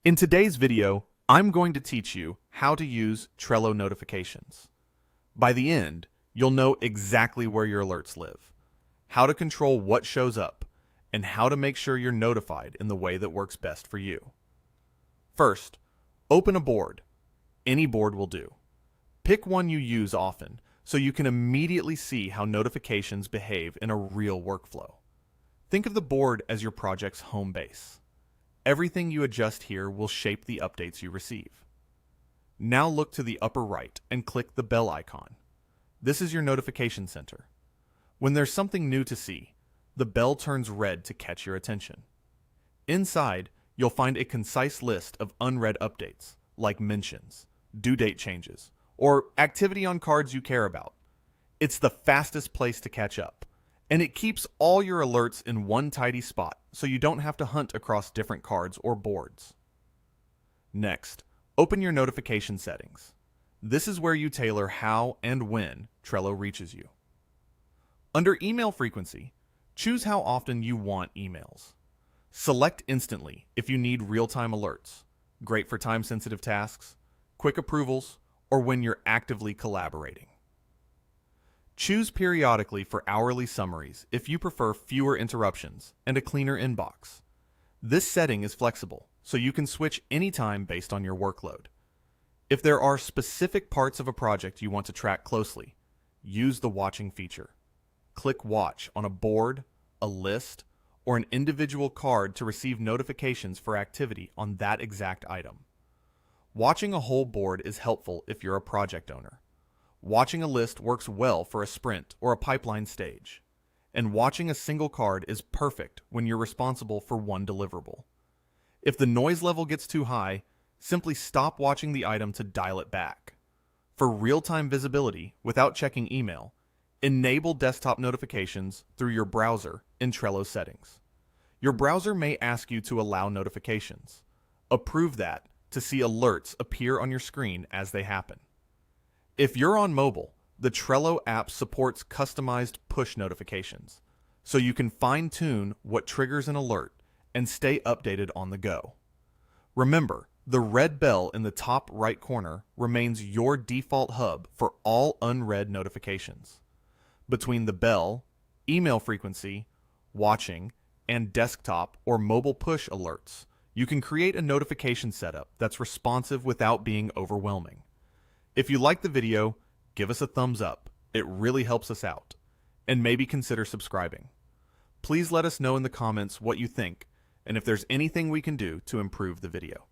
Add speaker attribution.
Speaker 1: In today's video, I'm going to teach you how to use Trello notifications. By the end, you'll know exactly where your alerts live, how to control what shows up, and how to make sure you're notified in the way that works best for you. First, open a board. Any board will do. Pick one you use often so you can immediately see how notifications behave in a real workflow. Think of the board as your project's home base. Everything you adjust here will shape the updates you receive. Now look to the upper right and click the bell icon. This is your notification center. When there's something new to see, the bell turns red to catch your attention. Inside, you'll find a concise list of unread updates, like mentions, due date changes, or activity on cards you care about. It's the fastest place to catch up, and it keeps all your alerts in one tidy spot so you don't have to hunt across different cards or boards. Next, open your notification settings. This is where you tailor how and when Trello reaches you. Under email frequency, choose how often you want emails. Select instantly if you need real-time alerts, great for time-sensitive tasks, quick approvals, or when you're actively collaborating. Choose periodically for hourly summaries if you prefer fewer interruptions and a cleaner inbox. This setting is flexible, so you can switch anytime based on your workload. If there are specific parts of a project you want to track closely, use the watching feature. Click Watch on a board, a list, or an individual card to receive notifications for activity on that exact item. Watching a whole board is helpful if you're a project owner. Watching a list works well for a sprint or a pipeline stage. And watching a single card is perfect when you're responsible for one deliverable. If the noise level gets too high, simply stop watching the item to dial it back. For real-time visibility without checking email, enable desktop notifications through your browser in Trello settings. Your browser may ask you to allow notifications. Approve that to see alerts appear on your screen as they happen. If you're on mobile, the Trello app supports customized push notifications, so you can fine-tune what triggers an alert and stay updated on the go. Remember, the red bell in the top right corner remains your default hub for all unread notifications. Between the bell, email frequency, watching, and desktop or mobile push alerts, you can create a notification setup that's responsive without being overwhelming. If you like the video, give us a thumbs up. It really helps us out. And maybe consider subscribing. Please let us know in the comments what you think and if there's anything we can do to improve the video.